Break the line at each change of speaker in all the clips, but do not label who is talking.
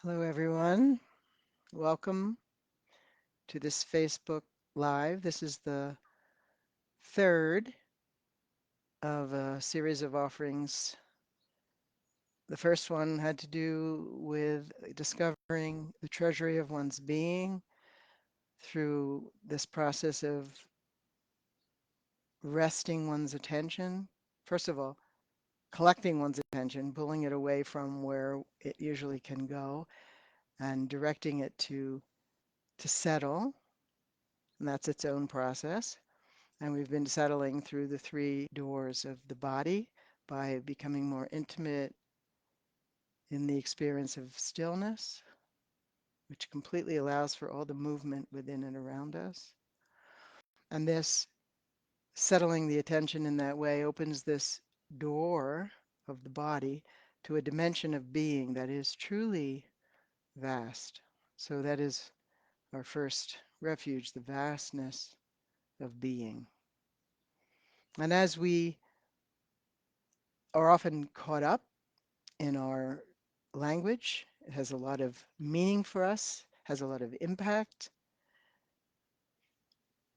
Hello, everyone. Welcome to this Facebook Live. This is the third of a series of offerings. The first one had to do with discovering the treasury of one's being through this process of resting one's attention. First of all, collecting one's attention, pulling it away from where it usually can go, and directing it to settle. And that's its own process. And we've been settling through the three doors of the body by becoming more intimate in the experience of stillness, which completely allows for all the movement within and around us. And this settling the attention in that way opens this door of the body to a dimension of being that is truly vast. So that is our first refuge, the vastness of being. And as we are often caught up in our language. It has a lot of meaning for us, has a lot of impact.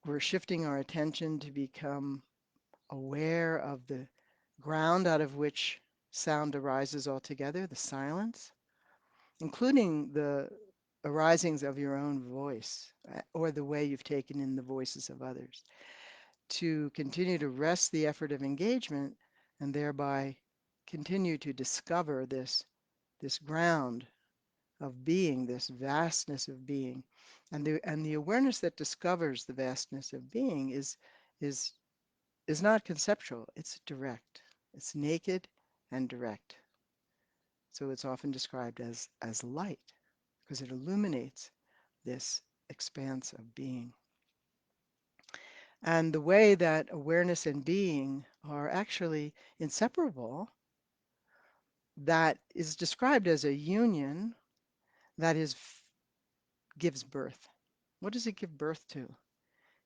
We're shifting our attention to become aware of the ground out of which sound arises altogether, the silence, including the arisings of your own voice or the way you've taken in the voices of others, to continue to rest the effort of engagement and thereby continue to discover this ground of being, this vastness of being. And the awareness that discovers the vastness of being is is not conceptual, it's direct. It's naked and direct. So it's often described as light because it illuminates this expanse of being. And the way that awareness and being are actually inseparable, that is described as a union that gives birth. What does it give birth to?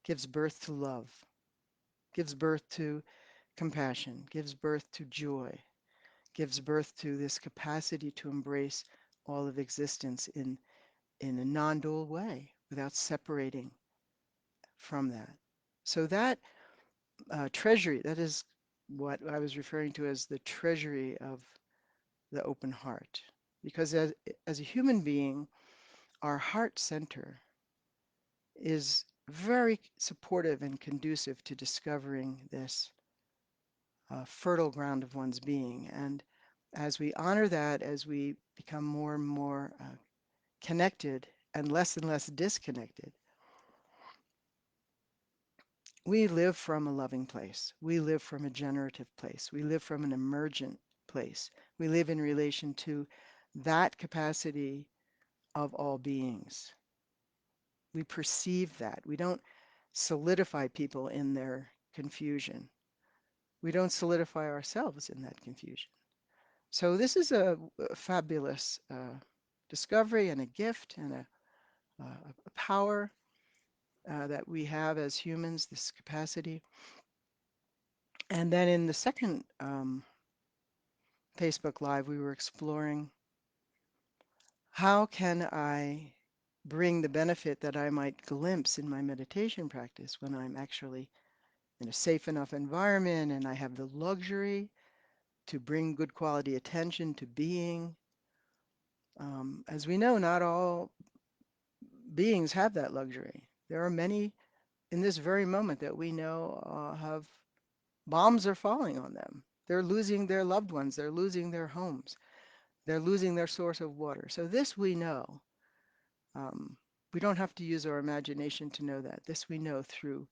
Gives birth to love, gives birth to compassion, gives birth to joy, gives birth to this capacity to embrace all of existence in a non-dual way without separating from that. So that treasury, that is what I was referring to as the treasury of the open heart. Because as a human being, our heart center is very supportive and conducive to discovering this fertile ground of one's being. And as we honor that, as we become more and more connected and less disconnected, we live from a loving place. We live from a generative place. We live from an emergent place. We live in relation to that capacity of all beings. We perceive that. We don't solidify people in their confusion. We don't solidify ourselves in that confusion. So this is a fabulous discovery and a gift and a power that we have as humans, this capacity. And then in the second Facebook Live, we were exploring how can I bring the benefit that I might glimpse in my meditation practice when I'm actually in a safe enough environment and I have the luxury to bring good quality attention to being. As we know, not all beings have that luxury. There are many in this very moment that we know have bombs are falling on them. They're losing their loved ones. They're losing their homes. They're losing their source of water. So this we know. Um, we don't have to use our imagination to know that. This we know through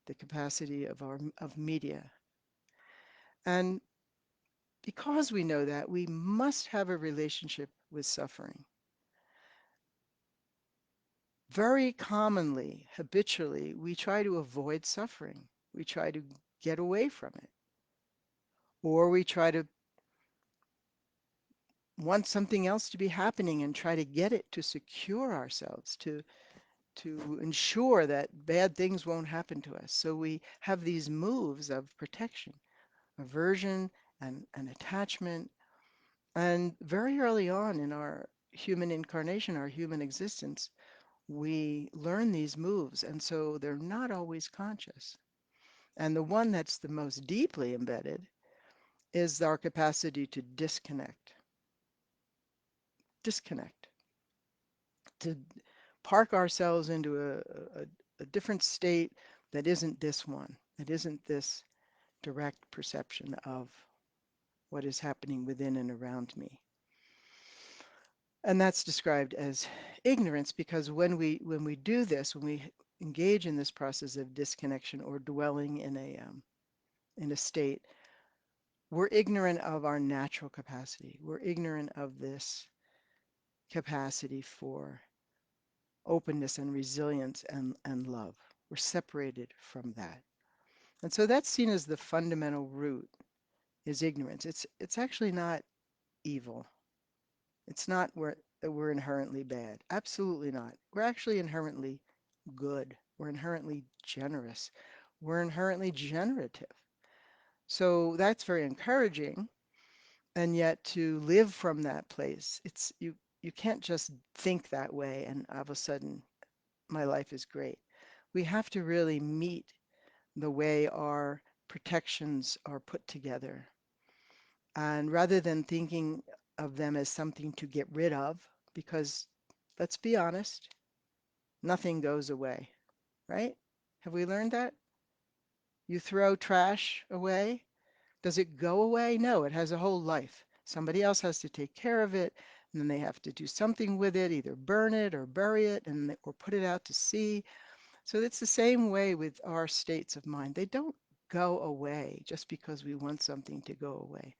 the capacity of media. And because we know that, we must have a relationship with suffering. Very commonly, habitually, we try to avoid suffering. We try to get away from it. Or we try to want something else to be happening and try to get it to secure ourselves, to ensure that bad things won't happen to us. So we have these moves of protection, aversion, and attachment. And very early on in our human incarnation, our human existence, we learn these moves, and so they're not always conscious. And the one that's the most deeply embedded is our capacity to disconnect, to park ourselves into a different state that isn't this one, that isn't this direct perception of what is happening within and around me. And that's described as ignorance because when we do this, when we engage in this process of disconnection or dwelling in a state, we're ignorant of our natural capacity. We're ignorant of this capacity for openness and resilience and love. We're separated from that. And so that's seen as the fundamental root is ignorance. It's actually not evil. It's not that we're inherently bad. Absolutely not. We're actually inherently good. We're inherently generous. We're inherently generative. So that's very encouraging. And yet to live from that place, you can't just think that way and all of a sudden my life is great. We have to really meet the way our protections are put together. And rather than thinking of them as something to get rid of, because let's be honest, nothing goes away, right? Have we learned that? You throw trash away, does it go away? No, it has a whole life. Somebody else has to take care of it, and then they have to do something with it, either burn it or bury it, or put it out to sea. So it's the same way with our states of mind. They don't go away just because we want something to go away,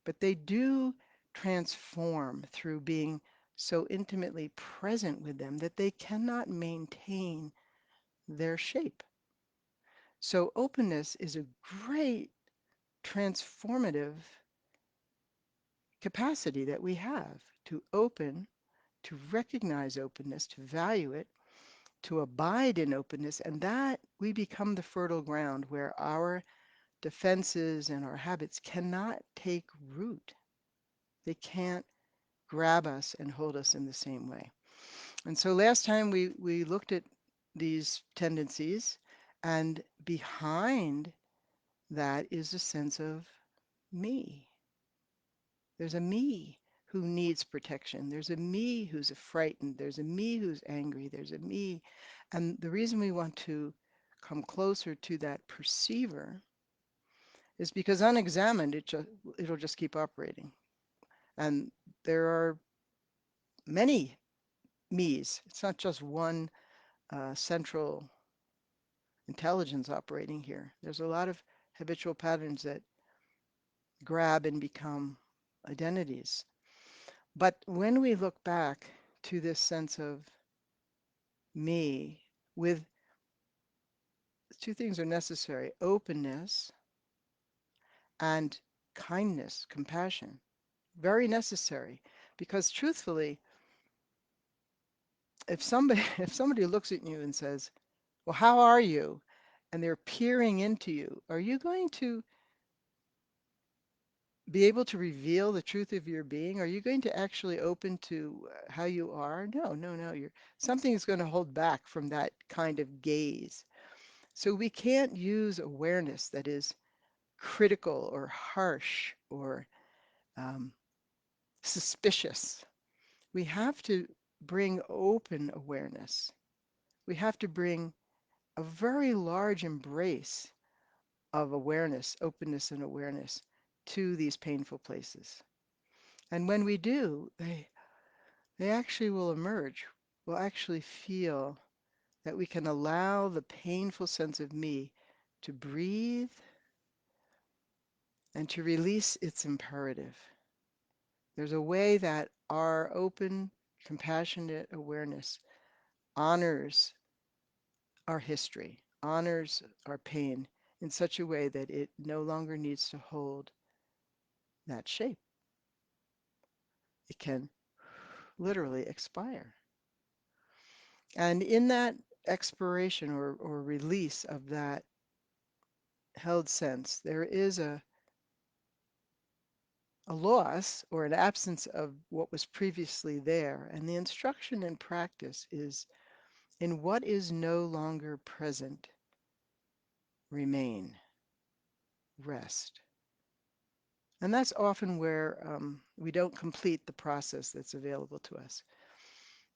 but they do transform through being so intimately present with them that they cannot maintain their shape. So openness is a great transformative capacity that we have to open, to recognize openness, to value it, to abide in openness, and that we become the fertile ground where our defenses and our habits cannot take root. They can't grab us and hold us in the same way. And so last time we looked at these tendencies, and behind that is a sense of me. There's a me who needs protection. There's a me who's frightened. There's a me who's angry. There's a me. And the reason we want to come closer to that perceiver is because unexamined, it'll just keep operating. And there are many me's. It's not just one central intelligence operating here. There's a lot of habitual patterns that grab and become identities. But when we look back to this sense of me, with two things are necessary: openness and kindness, compassion. Very necessary. Because truthfully, if somebody if somebody looks at you and says, well, how are you? And they're peering into you, are you going to be able to reveal the truth of your being? Are you going to actually open to how you are? No, no, no. Something is going to hold back from that kind of gaze. So we can't use awareness that is critical or harsh or um, suspicious. We have to bring open awareness. We have to bring a very large embrace of awareness, openness and awareness to these painful places. And when we do, they actually will emerge. We'll actually feel that we can allow the painful sense of me to breathe and to release its imperative. There's a way that our open, compassionate awareness honors our history, honors our pain in such a way that it no longer needs to hold that shape. It can literally expire. And in that expiration or release of that held sense, there is a loss or an absence of what was previously there. And the instruction in practice is in what is no longer present, remain, rest. And that's often where we don't complete the process that's available to us.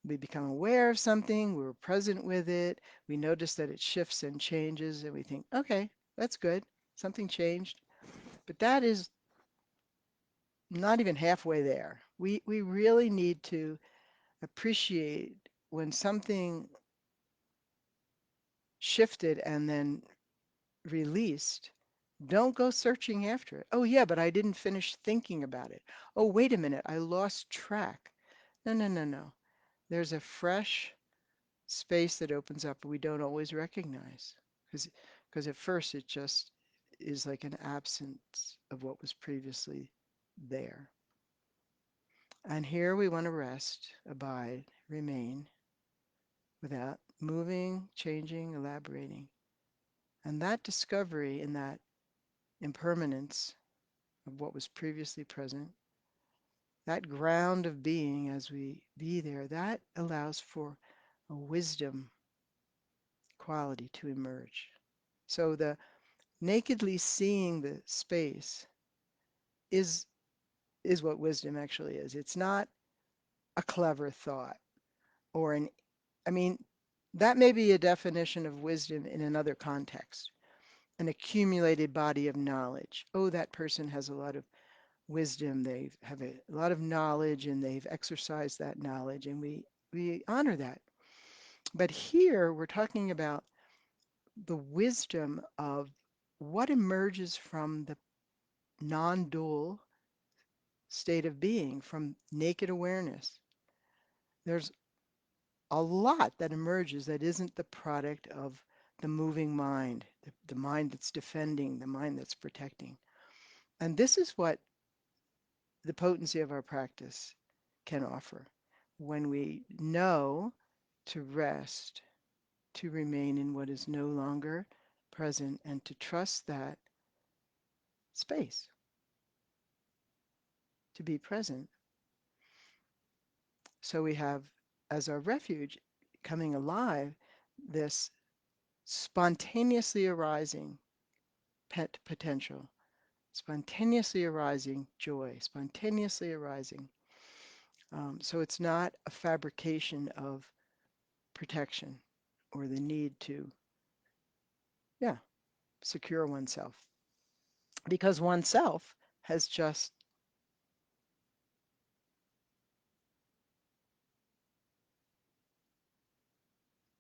We become aware of something, we're present with it, we notice that it shifts and changes, and we think, okay, that's good, something changed. But that is not even halfway there. We really need to appreciate when something shifted and then released. Don't go searching after it. Oh, yeah, but I didn't finish thinking about it. Oh, wait a minute, I lost track. No, no, no, no. There's a fresh space that opens up we don't always recognize. Because at first it just is like an absence of what was previously there. And here we want to rest, abide, remain without moving, changing, elaborating. And that discovery in that impermanence of what was previously present, that ground of being as we be there, that allows for a wisdom quality to emerge. So the nakedly seeing the space is is what wisdom actually is. It's not a clever thought or an I mean, that may be a definition of wisdom in another context, an accumulated body of knowledge. Oh, that person has a lot of wisdom. They have a lot of knowledge and they've exercised that knowledge, and we honor that. But here we're talking about the wisdom of what emerges from the non-dual state of being, from naked awareness. There's a lot that emerges that isn't the product of the moving mind, the mind that's defending, the mind that's protecting. And this is what the potency of our practice can offer. When we know to rest, to remain in what is no longer present, and to trust that space, to be present. So we have as our refuge, coming alive, this spontaneously arising potential, spontaneously arising joy, spontaneously arising. So it's not a fabrication of protection or the need to, yeah, secure oneself. Because oneself has just,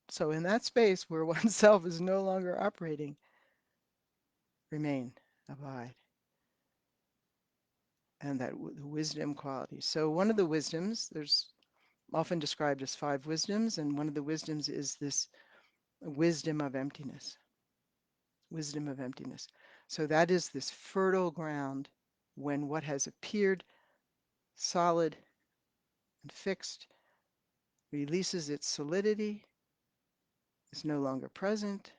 so in that space where oneself is no longer operating, remain, abide, and that the wisdom quality. So one of the wisdoms, there's often described as five wisdoms, and one of the wisdoms is this wisdom of emptiness. Wisdom of emptiness. So that is this fertile ground when what has appeared solid and fixed releases its solidity, is no longer present,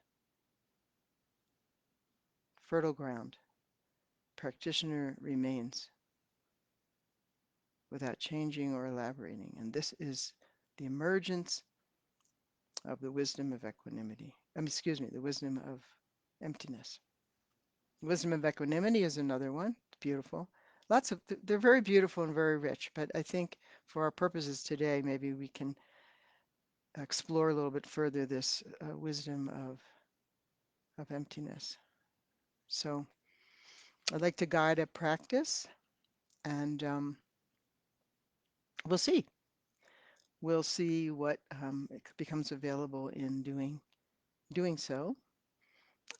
fertile ground. Practitioner remains without changing or elaborating. And this is the emergence of the wisdom of equanimity. Excuse me, the wisdom of emptiness. Wisdom of equanimity is another one. It's beautiful. Lots of, they're very beautiful and very rich, but I think for our purposes today, maybe we can explore a little bit further this wisdom of emptiness. So I'd like to guide a practice, and we'll see. We'll see what becomes available in doing so.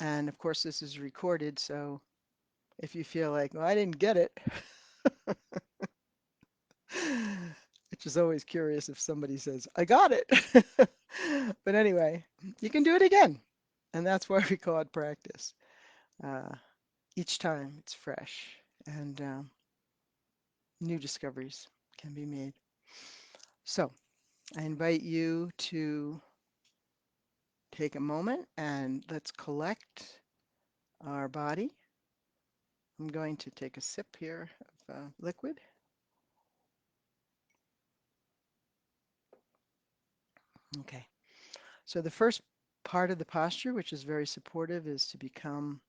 And of course, this is recorded, so if you feel like, well, I didn't get it, which is always curious if somebody says, I got it. But anyway, you can do it again. And that's why we call it practice. Uh, each time it's fresh and new discoveries can be made. So I invite you to take a moment and let's collect our body. I'm going to take a sip here liquid. Okay. So the first part of the posture, which is very supportive, is to become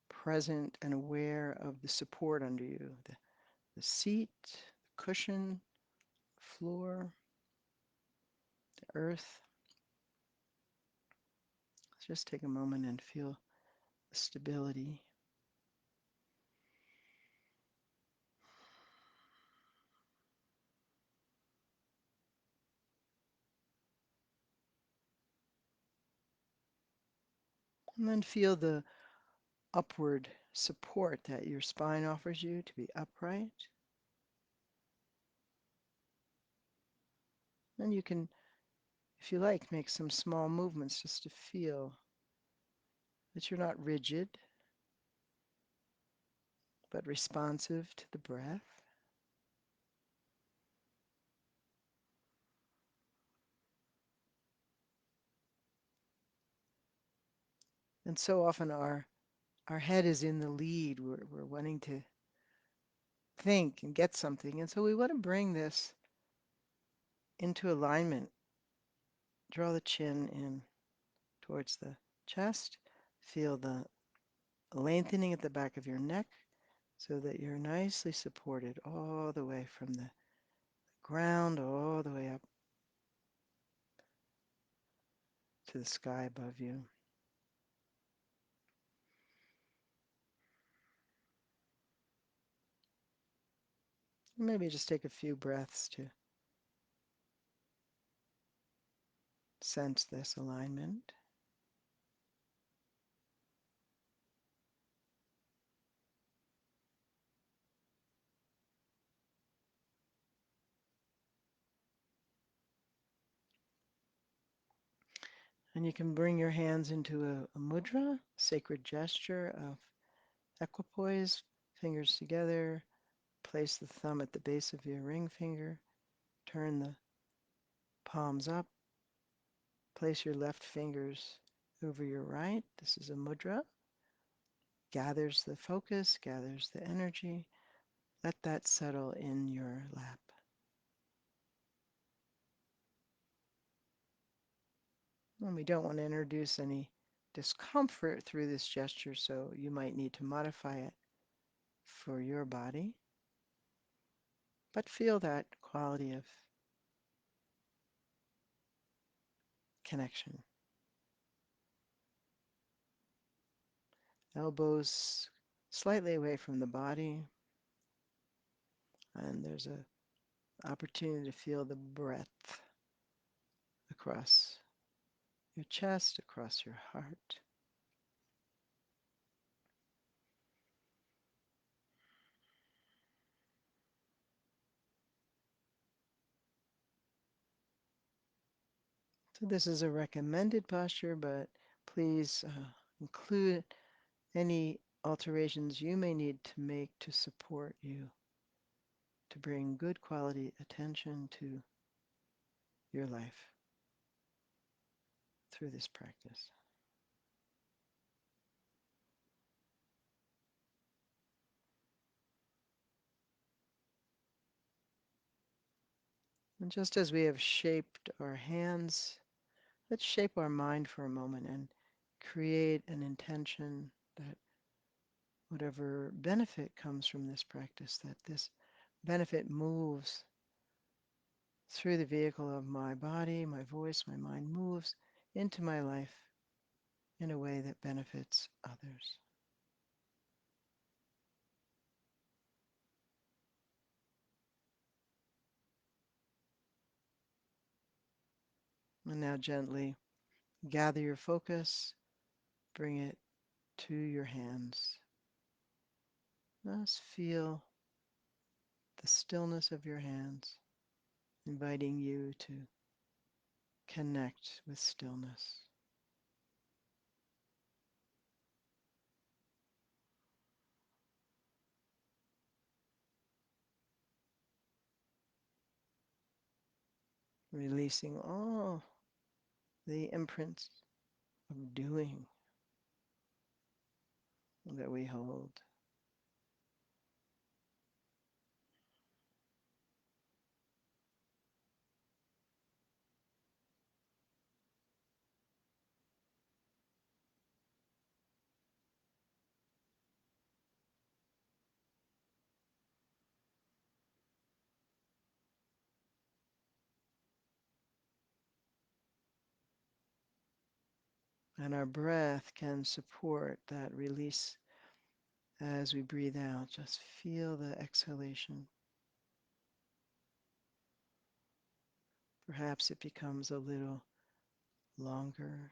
present and aware of the support under you, the seat, the cushion, floor, the earth. Just take a moment and feel the stability. And then feel the upward support that your spine offers you to be upright. And you can, if you like, make some small movements just to feel that you're not rigid, but responsive to the breath. And so often our head is in the lead. We're wanting to think and get something. And so we want to bring this into alignment. Draw the chin in towards the chest. Feel the lengthening at the back of your neck so that you're nicely supported all the way from the ground, all the way up to the sky above you. Maybe just take a few breaths to sense this alignment. And you can bring your hands into a mudra, sacred gesture of equipoise, fingers together. Place the thumb at the base of your ring finger. Turn the palms up. Place your left fingers over your right. This is a mudra. Gathers the focus, gathers the energy. Let that settle in your lap. And we don't want to introduce any discomfort through this gesture, so you might need to modify it for your body. But feel that quality of connection. Elbows slightly away from the body, and there's an opportunity to feel the breath across your chest, across your heart. So this is a recommended posture, but please include any alterations you may need to make to support you to bring good quality attention to your life through this practice. And just as we have shaped our hands, let's shape our mind for a moment and create an intention that whatever benefit comes from this practice, that this benefit moves through the vehicle of my body, my voice, my mind moves into my life in a way that benefits others. And now gently gather your focus, bring it to your hands. Just feel the stillness of your hands, inviting you to connect with stillness. Releasing all the imprints of doing that we hold. And our breath can support that release as we breathe out. Just feel the exhalation. Perhaps it becomes a little longer.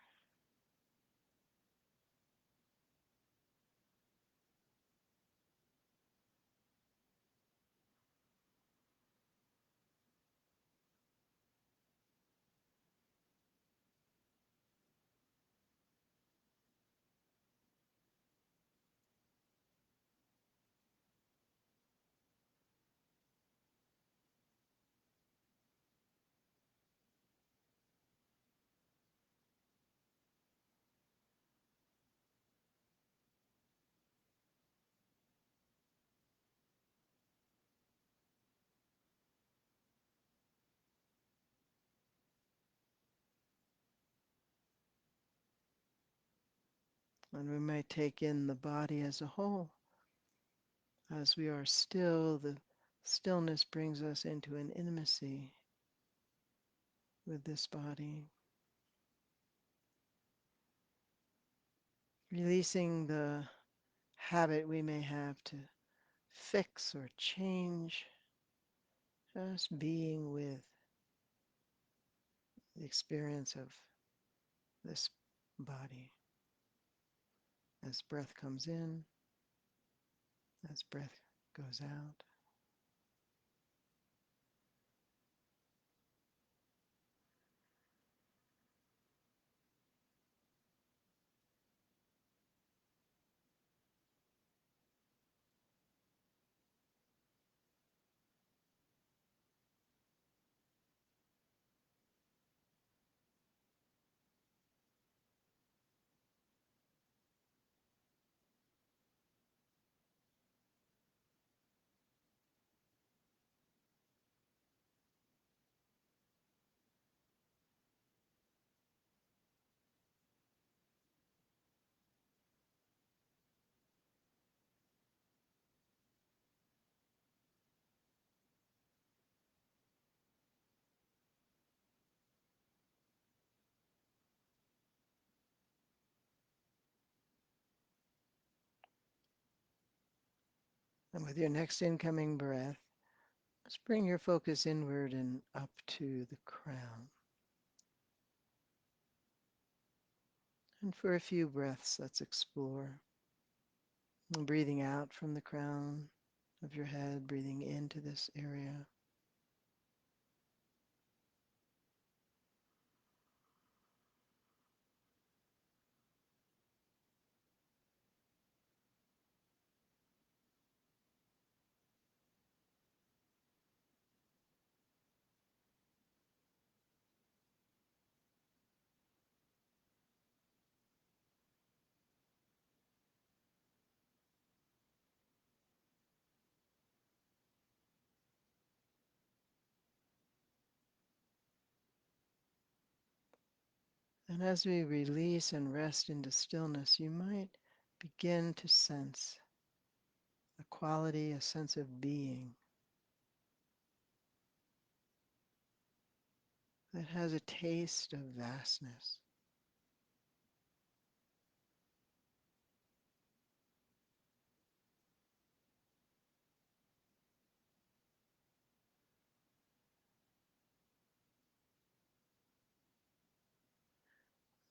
And we might take in the body as a whole. As we are still, the stillness brings us into an intimacy with this body, releasing the habit we may have to fix or change, just being with the experience of this body as breath comes in, as breath goes out. And with your next incoming breath, just bring your focus inward and up to the crown. And for a few breaths, let's explore. And breathing out from the crown of your head, breathing into this area. And as we release and rest into stillness, you might begin to sense a quality, a sense of being that has a taste of vastness.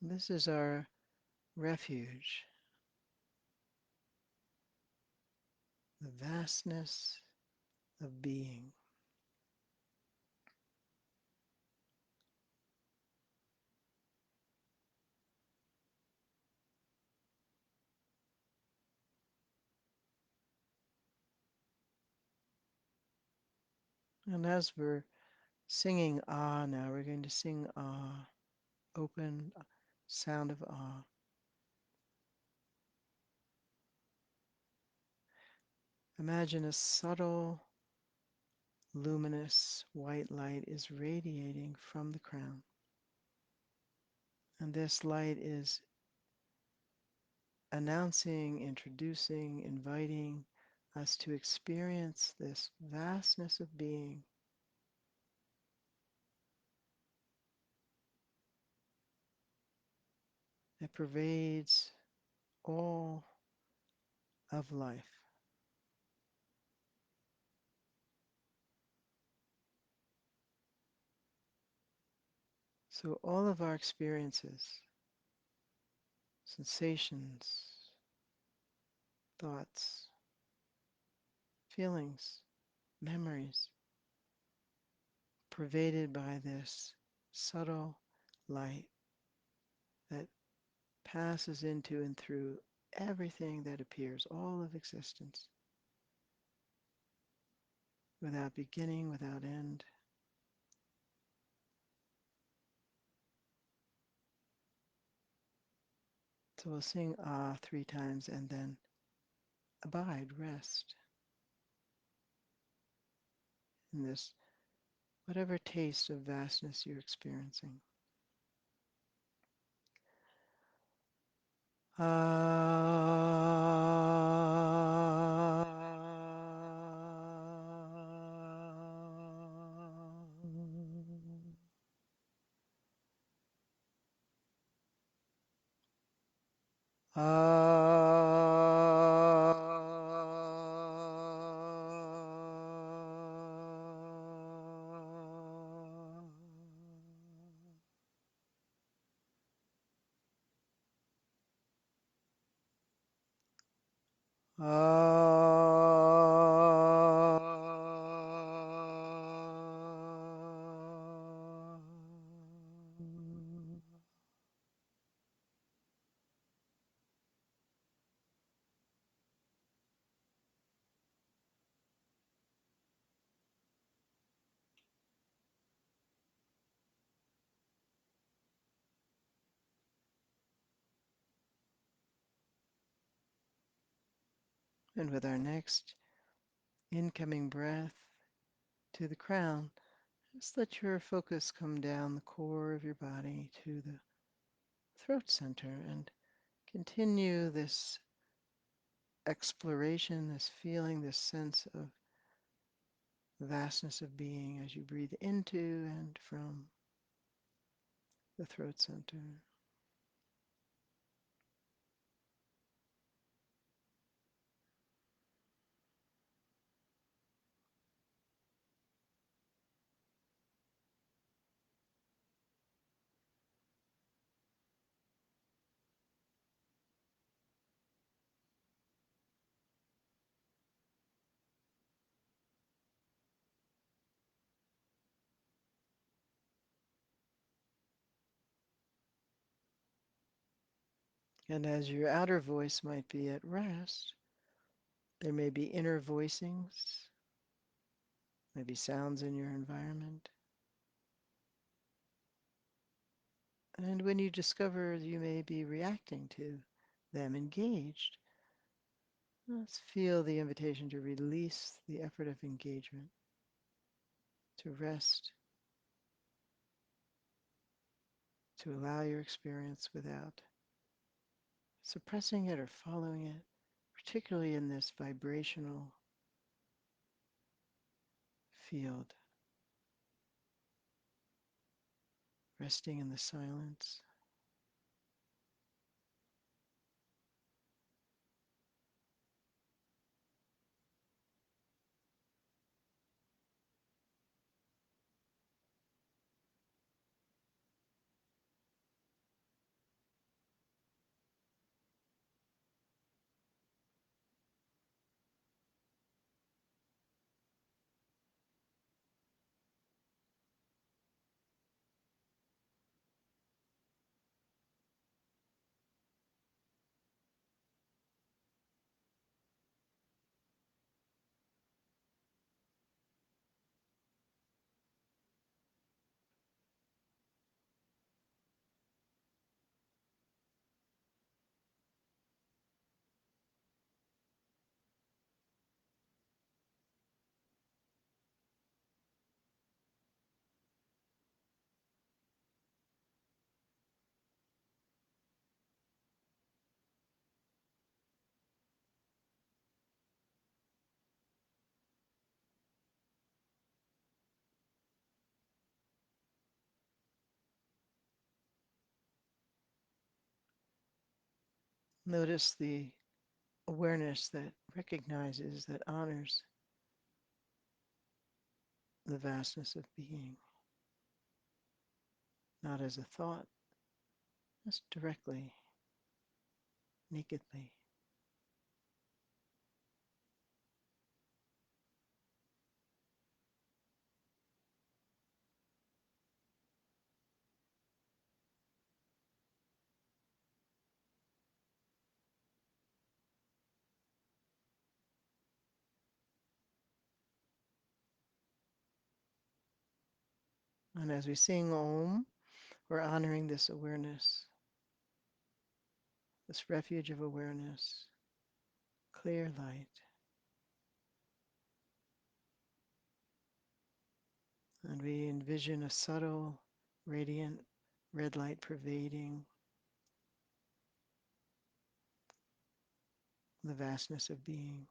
This is our refuge, the vastness of being. And as we're singing Ah now, we're going to sing Ah, open sound of Ah. Imagine a subtle, luminous white light is radiating from the crown. And this light is announcing, introducing, inviting us to experience this vastness of being. that pervades all of life. So all of our experiences, sensations, thoughts, feelings, memories, pervaded by this subtle light that passes into and through everything that appears, all of existence, without beginning, without end. So we'll sing Ah 3 times and then abide, rest in this, whatever taste of vastness you're experiencing. And with our next incoming breath to the crown, just let your focus come down the core of your body to the throat center and continue this exploration, this feeling, this sense of vastness of being as you breathe into and from the throat center. And as your outer voice might be at rest, there may be inner voicings, maybe sounds in your environment. And when you discover you may be reacting to them, engaged, let's feel the invitation to release the effort of engagement, to rest, to allow your experience without suppressing it or following it, particularly in this vibrational field, resting in the silence. Notice the awareness that recognizes, that honors the vastness of being, not as a thought, just directly, nakedly. And as we sing Om, we're honoring this awareness, this refuge of awareness, clear light. And we envision a subtle, radiant red light pervading the vastness of being.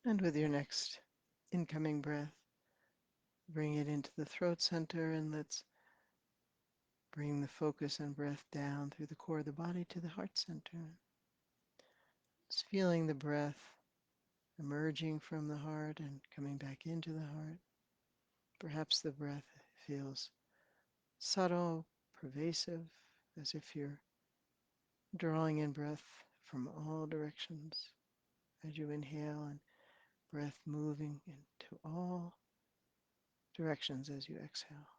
And with your next incoming breath, bring it into the throat center, and let's bring the focus and breath down through the core of the body to the heart center. Just feeling the breath emerging from the heart and coming back into the heart. Perhaps the breath feels subtle, pervasive, as if you're drawing in breath from all directions as you inhale, and breath moving into all directions as you exhale.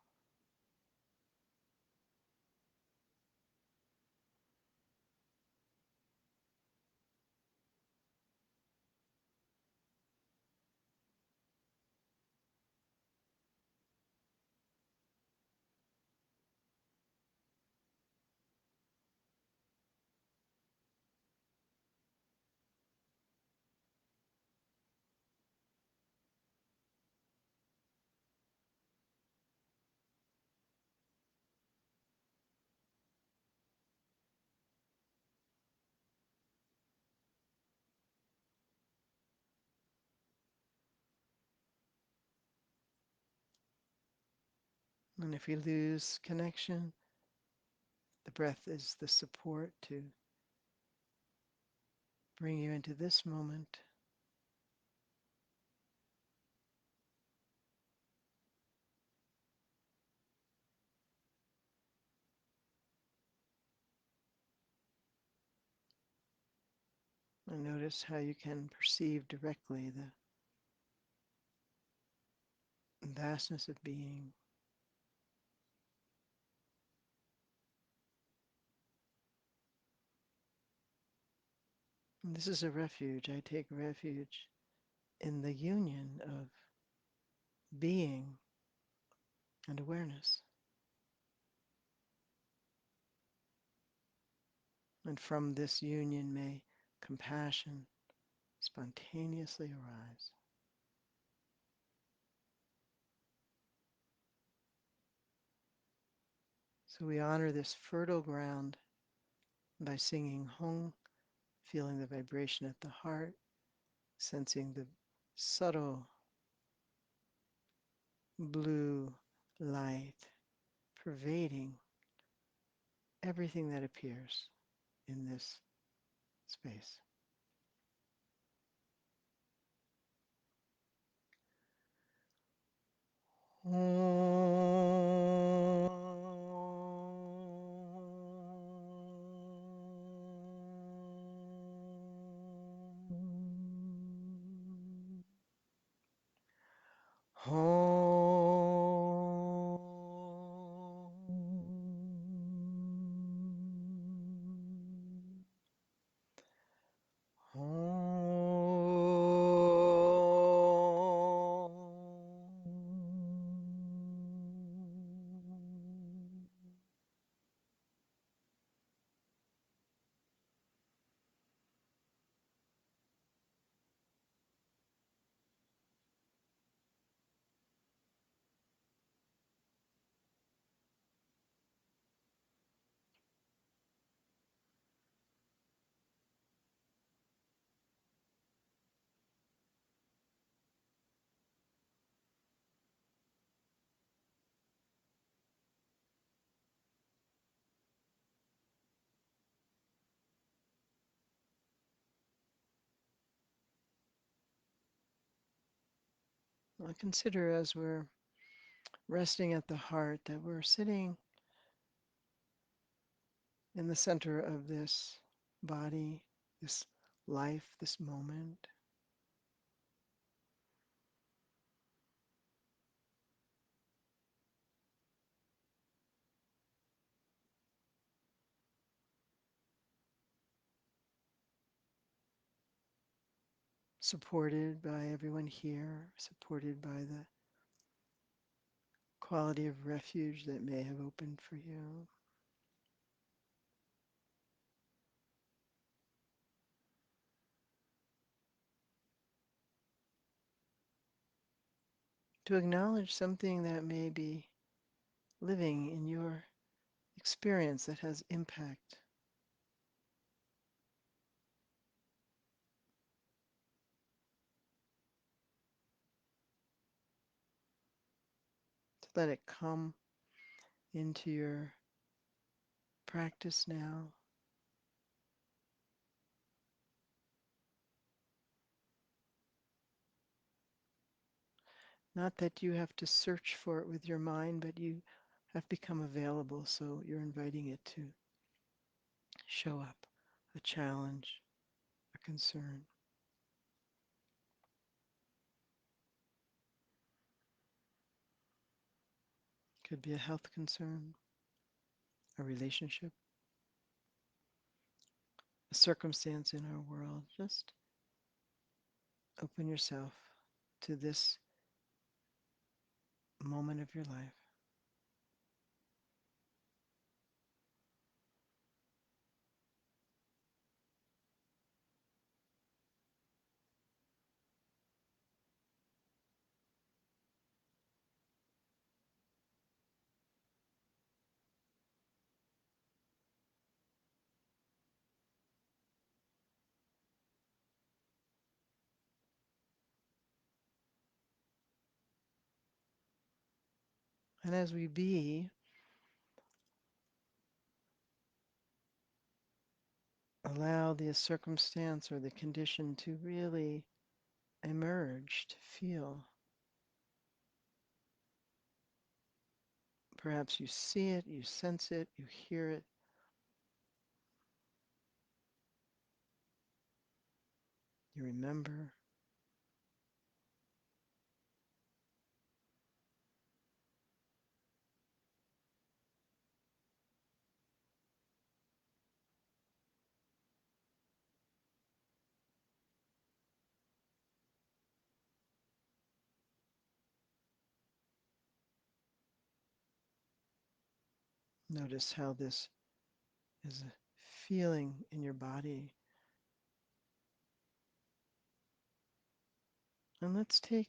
And if we lose connection, the breath is the support to bring you into this moment. And notice how you can perceive directly the vastness of being. And this is a refuge. I take refuge in the union of being and awareness. And from this union may compassion spontaneously arise. So we honor this fertile ground by singing Hong, feeling the vibration at the heart, sensing the subtle blue light pervading everything that appears in this space. I consider as we're resting at the heart that we're sitting in the center of this body, this life, this moment. Supported by everyone here, supported by the quality of refuge that may have opened for you. To acknowledge something that may be living in your experience that has impact. To let it come into your practice now. Not that you have to search for it with your mind, but you have become available, so you're inviting it to show up, a challenge, a concern. Could be a health concern, a relationship, a circumstance in our world. Just open yourself to this moment of your life. And as we be, allow the circumstance or the condition to really emerge, to feel. Perhaps you see it, you sense it, you hear it. You remember. Notice how this is a feeling in your body. And let's take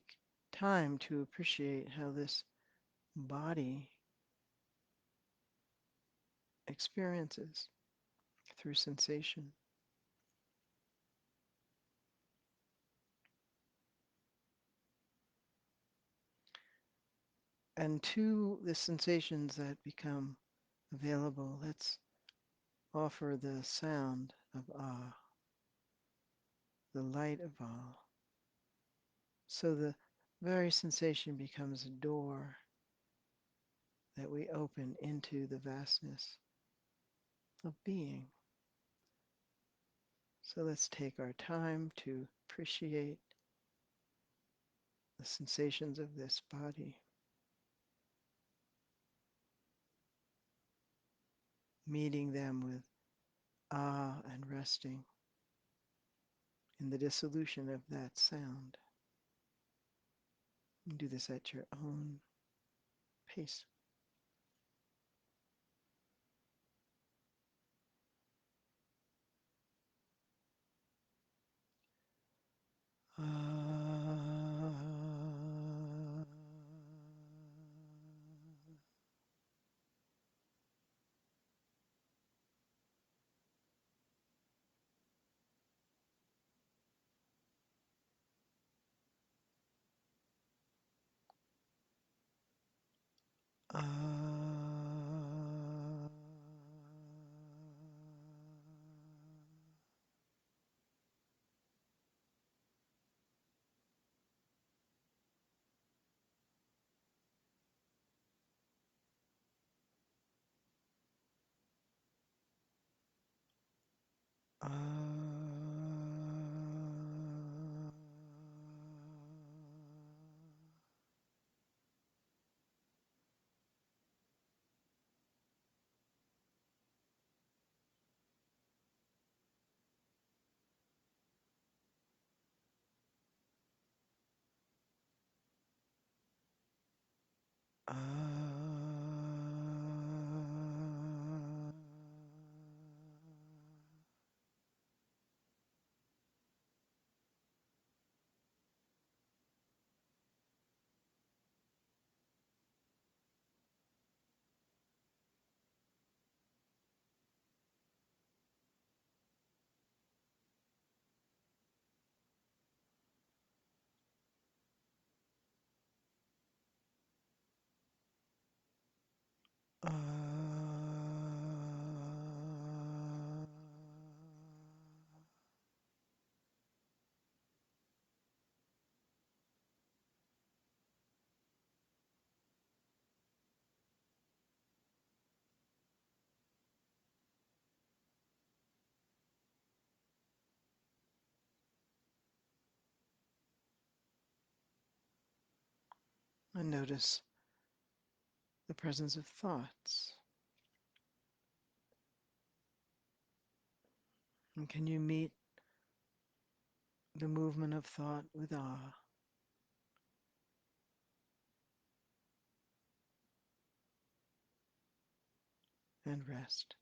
time to appreciate how this body experiences through sensation. And to the sensations that become available, let's offer the sound of ah, the light of ah. So the very sensation becomes a door that we open into the vastness of being. So let's take our time to appreciate the sensations of this body, meeting them with ah and resting in the dissolution of that sound. You do this at your own pace. And notice the presence of thoughts. And can you meet the movement of thought with awe and rest?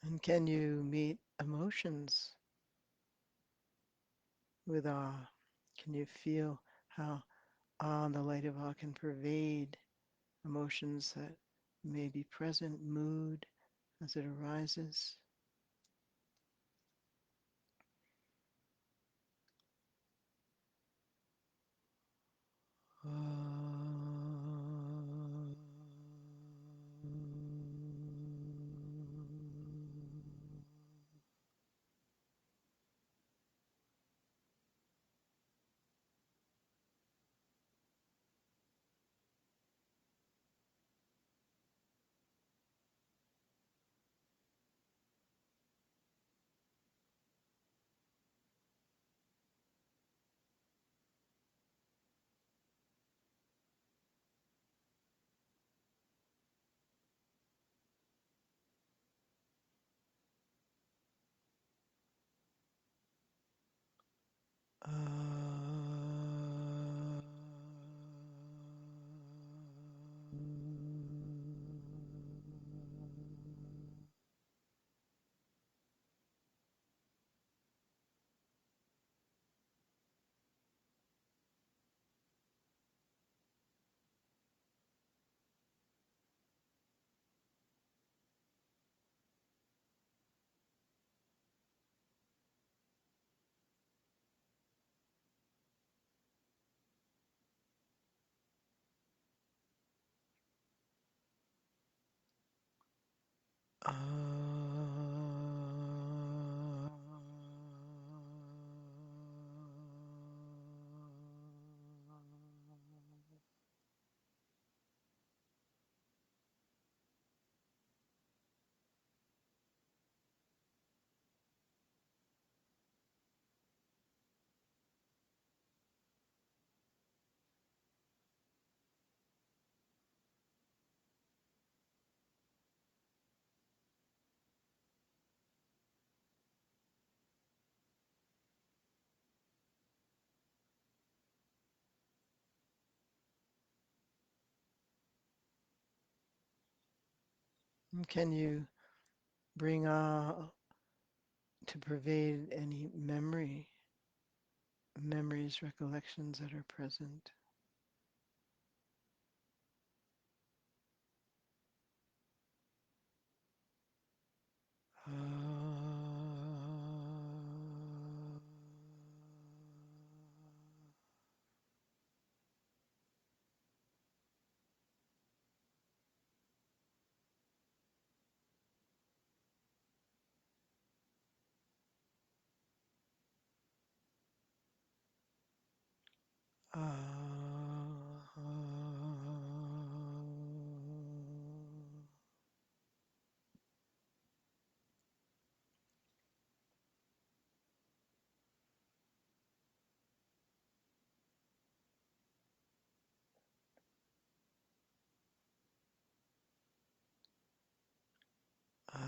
And can you meet emotions with awe? Can you feel how awe and the light of awe can pervade emotions that may be present, mood as it arises? Can you bring to pervade any memories, recollections that are present? Uh, uh,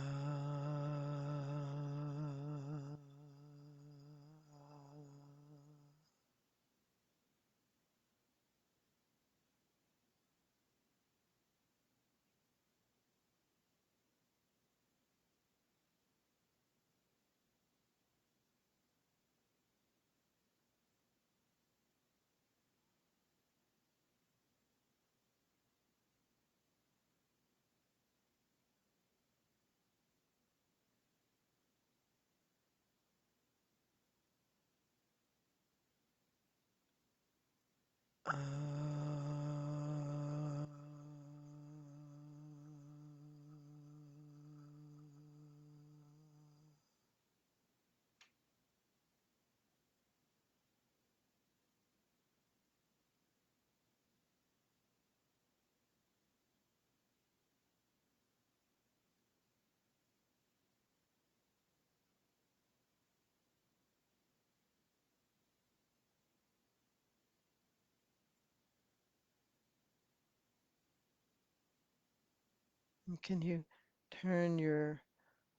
can you turn your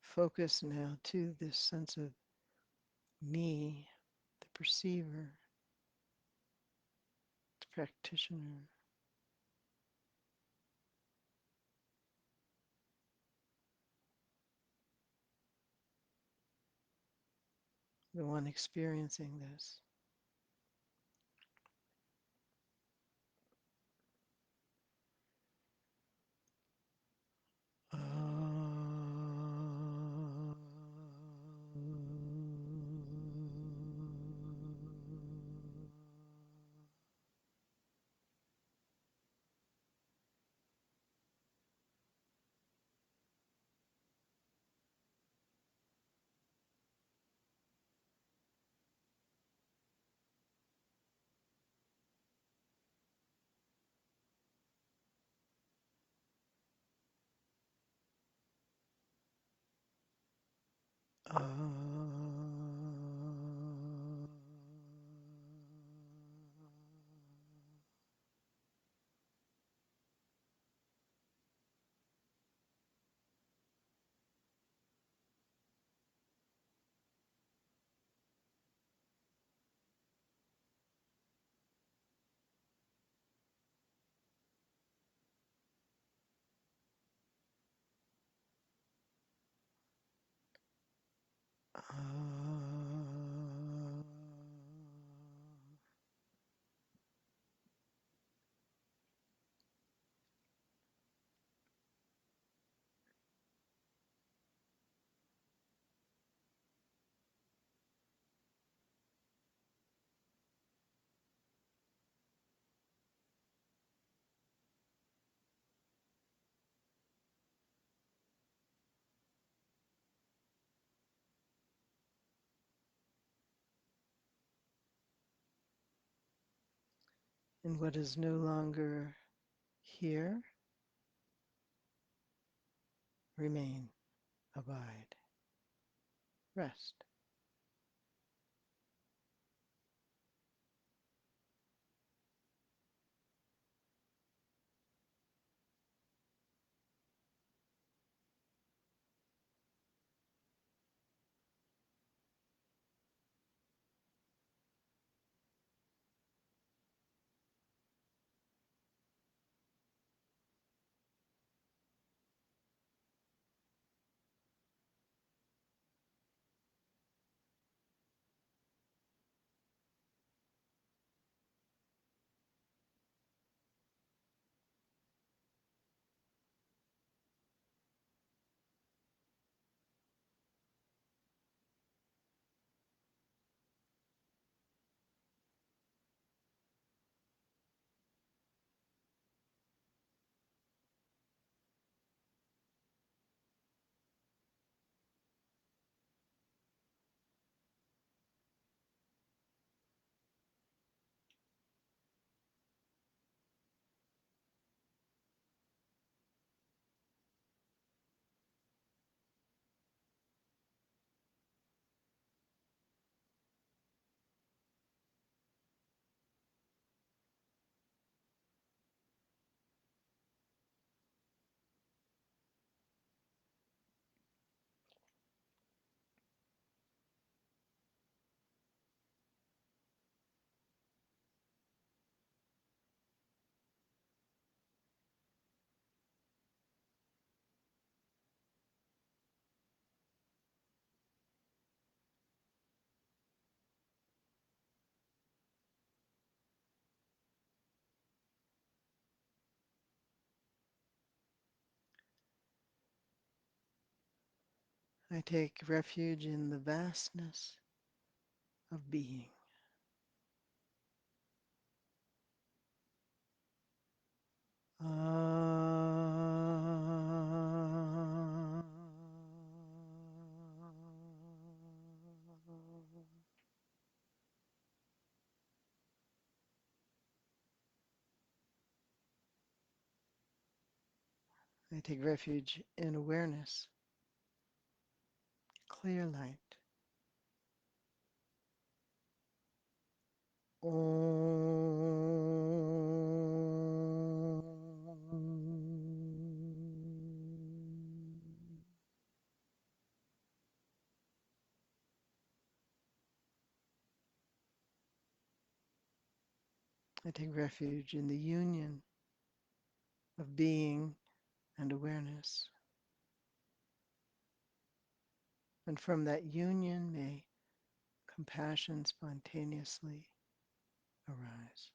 focus now to this sense of me, the perceiver, the practitioner? the one experiencing this. And what is no longer here, remain, abide, rest. I take refuge in the vastness of being. I take refuge in awareness, clear light. I take refuge in the union of being and awareness. And from that union may compassion spontaneously arise.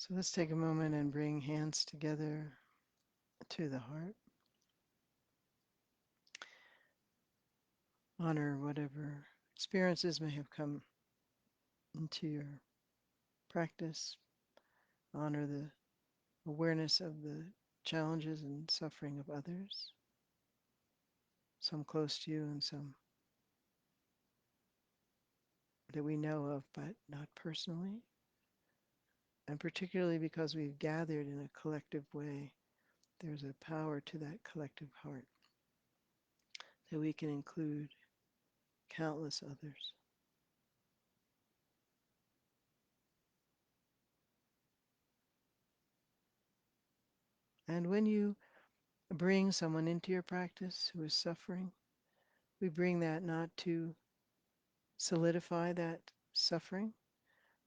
So let's take a moment and bring hands together to the heart. Honor whatever experiences may have come into your practice. Honor the awareness of the challenges and suffering of others, some close to you and some that we know of but not personally. And particularly because we've gathered in a collective way, there's a power to that collective heart that we can include countless others. And when you bring someone into your practice who is suffering, we bring that not to solidify that suffering,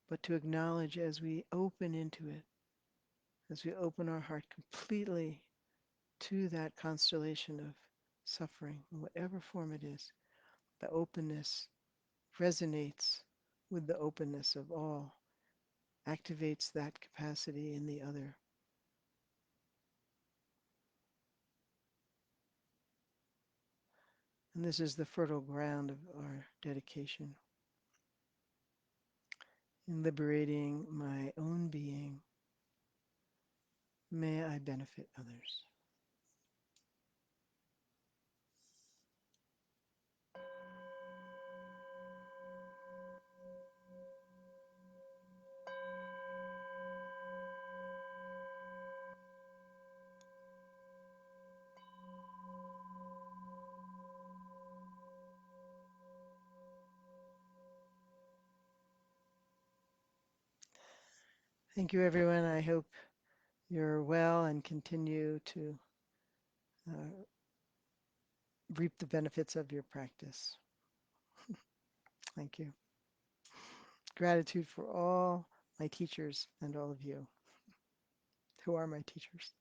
but to acknowledge as we open into it, as we open our heart completely to that constellation of suffering, in whatever form it is, the openness resonates with the openness of all, activates that capacity in the other. And this is the fertile ground of our dedication in liberating my own being. May I benefit others. Thank you, everyone. I hope you're well and continue to uh, reap the benefits of your practice. Thank you. Gratitude for all my teachers and all of you who are my teachers.